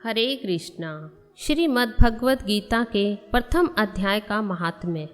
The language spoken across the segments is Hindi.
हरे कृष्णा। श्रीमद् भगवद गीता के प्रथम अध्याय का महात्म्य।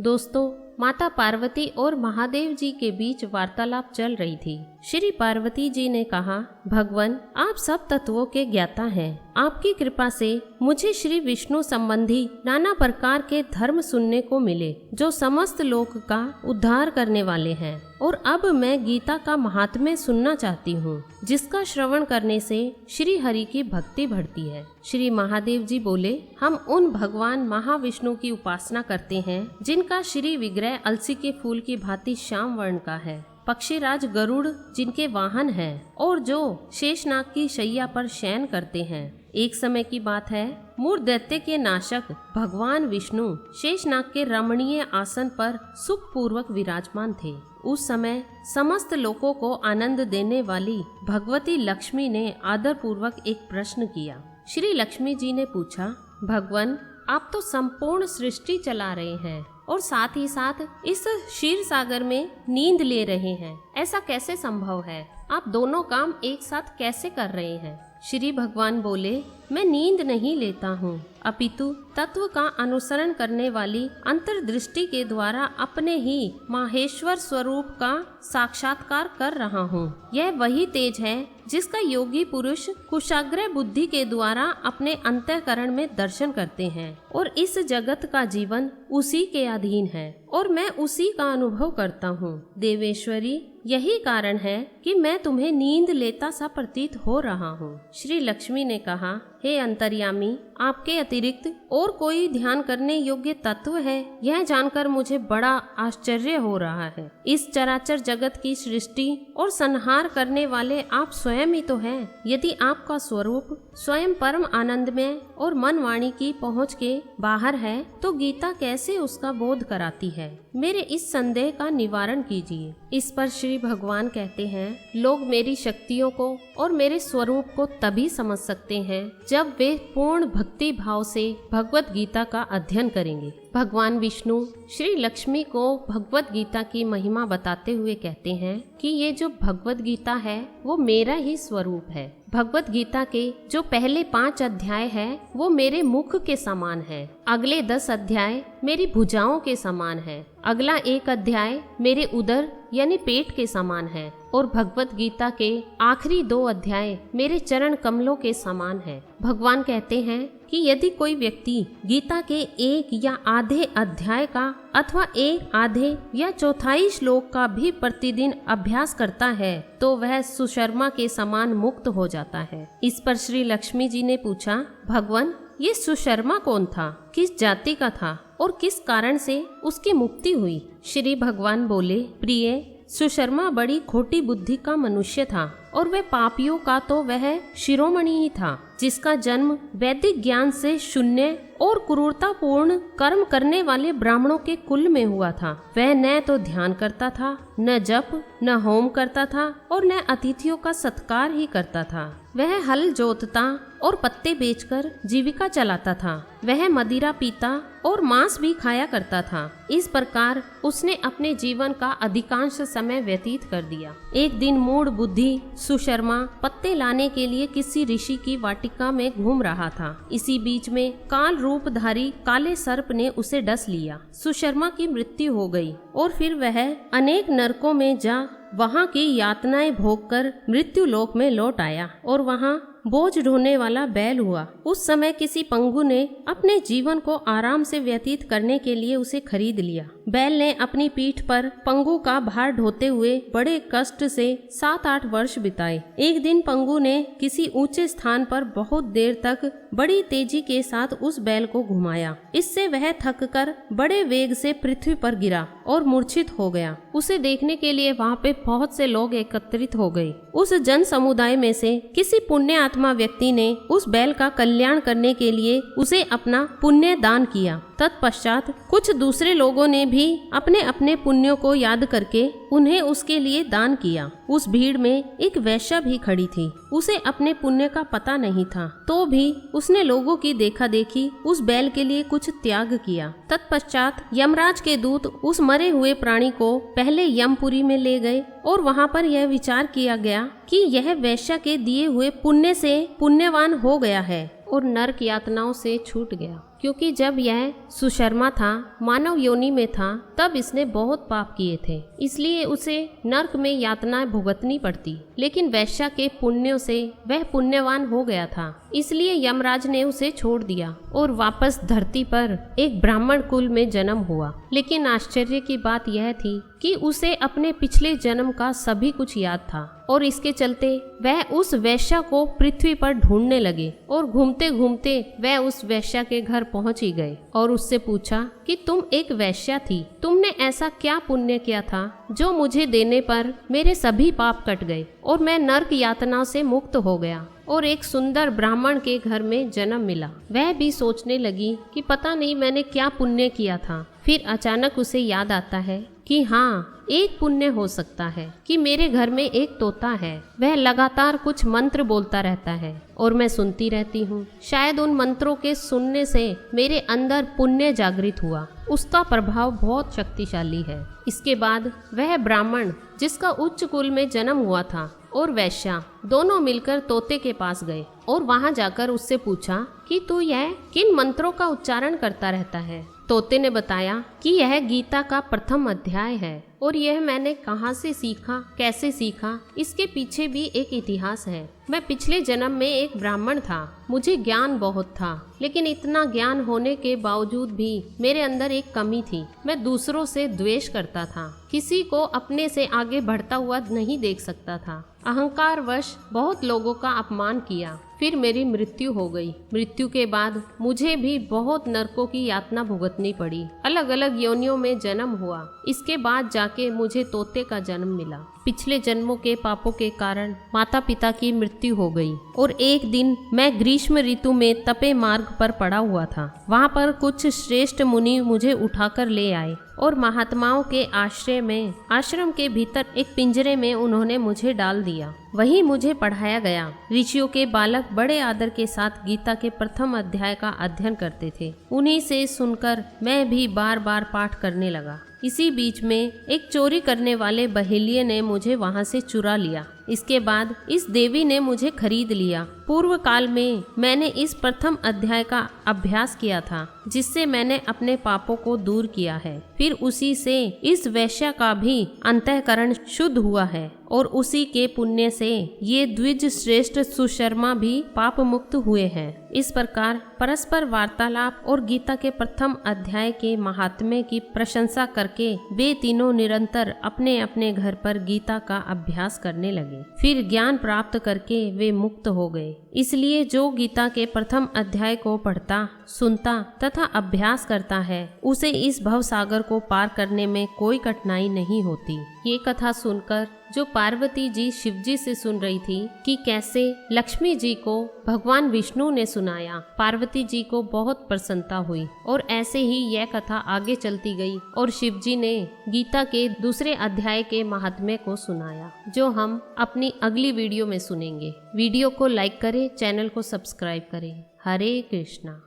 दोस्तों, माता पार्वती और महादेव जी के बीच वार्तालाप चल रही थी। श्री पार्वती जी ने कहा, भगवान, आप सब तत्वों के ज्ञाता हैं। आपकी कृपा से मुझे श्री विष्णु संबंधी नाना प्रकार के धर्म सुनने को मिले जो समस्त लोक का उद्धार करने वाले हैं, और अब मैं गीता का महात्म्य सुनना चाहती हूँ, जिसका श्रवण करने से श्री हरि की भक्ति बढ़ती है। श्री महादेव जी बोले, हम उन भगवान महाविष्णु की उपासना करते हैं जिनका श्री विग्रह अलसी के फूल की भांति श्याम वर्ण का है, पक्षीराज गरुड़ जिनके वाहन है, और जो शेषनाग की शैया पर शयन करते हैं। एक समय की बात है, मूढ़ दैत्य के नाशक भगवान विष्णु शेषनाग के रमणीय आसन पर सुख पूर्वक विराजमान थे। उस समय समस्त लोगों को आनंद देने वाली भगवती लक्ष्मी ने आदर पूर्वक एक प्रश्न किया। श्री लक्ष्मी जी ने पूछा, भगवान, आप तो संपूर्ण सृष्टि चला रहे हैं और साथ ही साथ इस क्षीर सागर में नींद ले रहे हैं। ऐसा कैसे संभव है? आप दोनों काम एक साथ कैसे कर रहे हैं? श्री भगवान बोले, मैं नींद नहीं लेता हूँ, अपितु तत्व का अनुसरण करने वाली अंतर्दृष्टि के द्वारा अपने ही माहेश्वर स्वरूप का साक्षात्कार कर रहा हूँ। यह वही तेज है जिसका योगी पुरुष कुशाग्र बुद्धि के द्वारा अपने अंतःकरण में दर्शन करते हैं, और इस जगत का जीवन उसी के अधीन है और मैं उसी का अनुभव करता हूँ। देवेश्वरी, यही कारण है कि मैं तुम्हें नींद लेता सा प्रतीत हो रहा हूँ। श्री लक्ष्मी ने कहा, हे अंतर्यामी, आपके अतिरिक्त और कोई ध्यान करने योग्य तत्व है? यह जानकर मुझे बड़ा आश्चर्य हो रहा है। इस चराचर जगत की सृष्टि और संहार करने वाले आप स्वयं ही तो हैं। यदि आपका स्वरूप स्वयं परम आनंद में और मन वाणी की पहुँच के बाहर है, तो गीता कैसे उसका बोध कराती है? मेरे इस संदेह का निवारण कीजिए। इस पर श्री भगवान कहते हैं, लोग मेरी शक्तियों को और मेरे स्वरूप को तभी समझ सकते हैं जब वे पूर्ण भक्ति भाव से भगवत गीता का अध्ययन करेंगे। भगवान विष्णु श्री लक्ष्मी को भगवत गीता की महिमा बताते हुए कहते हैं कि ये जो भगवत गीता है वो मेरा ही स्वरूप है। भगवत गीता के जो पहले 5 अध्याय है वो मेरे मुख के समान है, अगले 10 अध्याय मेरी भुजाओं के समान है, अगला 1 अध्याय मेरे उदर यानी पेट के समान है, और भगवत गीता के आखिरी 2 अध्याय मेरे चरण कमलों के समान है। भगवान कहते हैं कि यदि कोई व्यक्ति गीता के 1 या आधे अध्याय का अथवा 1 आधे या चौथाई श्लोक का भी प्रतिदिन अभ्यास करता है तो वह सुशर्मा के समान मुक्त हो जाता है। इस पर श्री लक्ष्मी जी ने पूछा, भगवान, ये सुशर्मा कौन था? किस जाति का था और किस कारण से उसकी मुक्ति हुई? श्री भगवान बोले, प्रिय, सुशर्मा बड़ी खोटी बुद्धि का मनुष्य था और वह पापियों का तो वह शिरोमणि ही था, जिसका जन्म वैदिक ज्ञान से शून्य और क्रूरतापूर्ण कर्म करने वाले ब्राह्मणों के कुल में हुआ था। वह न तो ध्यान करता था, न जप, न होम करता था और न अतिथियों का सत्कार ही करता था। वह हल जोतता और पत्ते बेचकर जीविका चलाता था। वह मदिरा पीता और मांस भी खाया करता था। इस प्रकार उसने अपने जीवन का अधिकांश समय व्यतीत कर दिया। एक दिन मूढ़ बुद्धि सुशर्मा पत्ते लाने के लिए किसी ऋषि की वाटिका में घूम रहा था। इसी बीच में काल रूपधारी काले सर्प ने उसे डस लिया। सुशर्मा की मृत्यु हो गई और फिर वह अनेक नरकों में जा वहाँ की यातनाएं भोगकर मृत्यु लोक में लौट आया और वहाँ बोझ ढोने वाला बैल हुआ। उस समय किसी पंगु ने अपने जीवन को आराम से व्यतीत करने के लिए उसे खरीद लिया। बैल ने अपनी पीठ पर पंगु का भार ढोते हुए बड़े कष्ट से 7-8 वर्ष बिताए। एक दिन पंगु ने किसी ऊंचे स्थान पर बहुत देर तक बड़ी तेजी के साथ उस बैल को घुमाया। इससे वह थककर बड़े वेग से पृथ्वी पर गिरा और मूर्छित हो गया। उसे देखने के लिए वहाँ पे बहुत से लोग एकत्रित हो गए। उस जन समुदाय में से किसी पुण्य आत्मा व्यक्ति ने उस बैल का कल्याण करने के लिए उसे अपना पुण्य दान किया। तत्पश्चात कुछ दूसरे लोगों ने भी अपने अपने पुण्यों को याद करके उन्हें उसके लिए दान किया। उस भीड़ में एक वैश्या भी खड़ी थी। उसे अपने पुण्य का पता नहीं था, तो भी उसने लोगों की देखा देखी उस बैल के लिए कुछ त्याग किया। तत्पश्चात यमराज के दूत उस मरे हुए प्राणी को पहले यमपुरी में ले गए और वहाँ पर यह विचार किया गया कि यह वैश्या के दिए हुए पुण्य से पुण्यवान हो गया है और नरक यातनाओं से छूट गया, क्योंकि जब यह सुशर्मा था, मानव योनि में था, तब इसने बहुत पाप किए थे, इसलिए उसे नरक में यातनाएं भुगतनी पड़ती। लेकिन वैश्या के पुण्यों से वह पुण्यवान हो गया था, इसलिए यमराज ने उसे छोड़ दिया और वापस धरती पर एक ब्राह्मण कुल में जन्म हुआ। लेकिन आश्चर्य की बात यह थी कि उसे अपने पिछले जन्म का सभी कुछ याद था और इसके चलते वह उस वैश्या को पृथ्वी पर ढूंढने लगे और घूमते घूमते वह उस वैश्या के घर पहुंच ही गए और उससे पूछा कि तुम एक वैश्या थी, तुमने ऐसा क्या पुण्य किया था जो मुझे देने पर मेरे सभी पाप कट गए और मैं नरक यातना से मुक्त हो गया और एक सुंदर ब्राह्मण के घर में जन्म मिला। वह भी सोचने लगी कि पता नहीं मैंने क्या पुण्य किया था। फिर अचानक उसे याद आता है कि हाँ, एक पुण्य हो सकता है कि मेरे घर में एक तोता है, वह लगातार कुछ मंत्र बोलता रहता है और मैं सुनती रहती हूँ। शायद उन मंत्रों के सुनने से मेरे अंदर पुण्य जागृत हुआ, उसका प्रभाव बहुत शक्तिशाली है। इसके बाद वह ब्राह्मण जिसका उच्च कुल में जन्म हुआ था और वैश्या दोनों मिलकर तोते के पास गए और वहां जाकर उससे पूछा कि तू यह किन मंत्रों का उच्चारण करता रहता है। तोते ने बताया कि यह गीता का प्रथम अध्याय है और यह मैंने कहाँ से सीखा, कैसे सीखा, इसके पीछे भी एक इतिहास है। मैं पिछले जन्म में एक ब्राह्मण था, मुझे ज्ञान बहुत था, लेकिन इतना ज्ञान होने के बावजूद भी मेरे अंदर एक कमी थी। मैं दूसरों से द्वेष करता था, किसी को अपने से आगे बढ़ता हुआ नहीं देख सकता था। अहंकारवश बहुत लोगों का अपमान किया, फिर मेरी मृत्यु हो गई। मृत्यु के बाद मुझे भी बहुत नरकों की यातना भुगतनी पड़ी, अलग अलग योनियों में जन्म हुआ। इसके बाद जाके मुझे तोते का जन्म मिला। पिछले जन्मों के पापों के कारण माता पिता की मृत्यु हो गई और एक दिन मैं ग्रीष्म ऋतु में तपे मार्ग पर पड़ा हुआ था। वहाँ पर कुछ श्रेष्ठ मुनि मुझे उठाकर ले आए और महात्माओं के आश्रम के भीतर एक पिंजरे में उन्होंने मुझे डाल दिया। वहीं मुझे पढ़ाया गया। ऋषियों के बालक बड़े आदर के साथ गीता के प्रथम अध्याय का अध्ययन करते थे। उन्हीं से सुनकर मैं भी बार बार पाठ करने लगा। इसी बीच में एक चोरी करने वाले बहेलिये ने मुझे वहां से चुरा लिया। इसके बाद इस देवी ने मुझे खरीद लिया। पूर्व काल में मैंने इस प्रथम अध्याय का अभ्यास किया था, जिससे मैंने अपने पापों को दूर किया है। फिर उसी से इस वैश्या का भी अंतःकरण शुद्ध हुआ है और उसी के पुण्य से ये द्विज श्रेष्ठ सुशर्मा भी पाप मुक्त हुए हैं। इस प्रकार परस्पर वार्तालाप और गीता के प्रथम अध्याय के महात्म्य की प्रशंसा करके वे तीनों निरंतर अपने अपने घर पर गीता का अभ्यास करने लगे। फिर ज्ञान प्राप्त करके वे मुक्त हो गए। इसलिए जो गीता के प्रथम अध्याय को पढ़ता, सुनता तथा अभ्यास करता है, उसे इस भव सागर को पार करने में कोई कठिनाई नहीं होती। ये कथा सुनकर जो पार्वती जी शिवजी से सुन रही थी कि कैसे लक्ष्मी जी को भगवान विष्णु ने सुनाया, पार्वती जी को बहुत प्रसन्नता हुई और ऐसे ही यह कथा आगे चलती गई और शिवजी ने गीता के दूसरे अध्याय के महात्म्य को सुनाया, जो हम अपनी अगली वीडियो में सुनेंगे। वीडियो को लाइक करें, चैनल को सब्सक्राइब करें। हरे कृष्णा।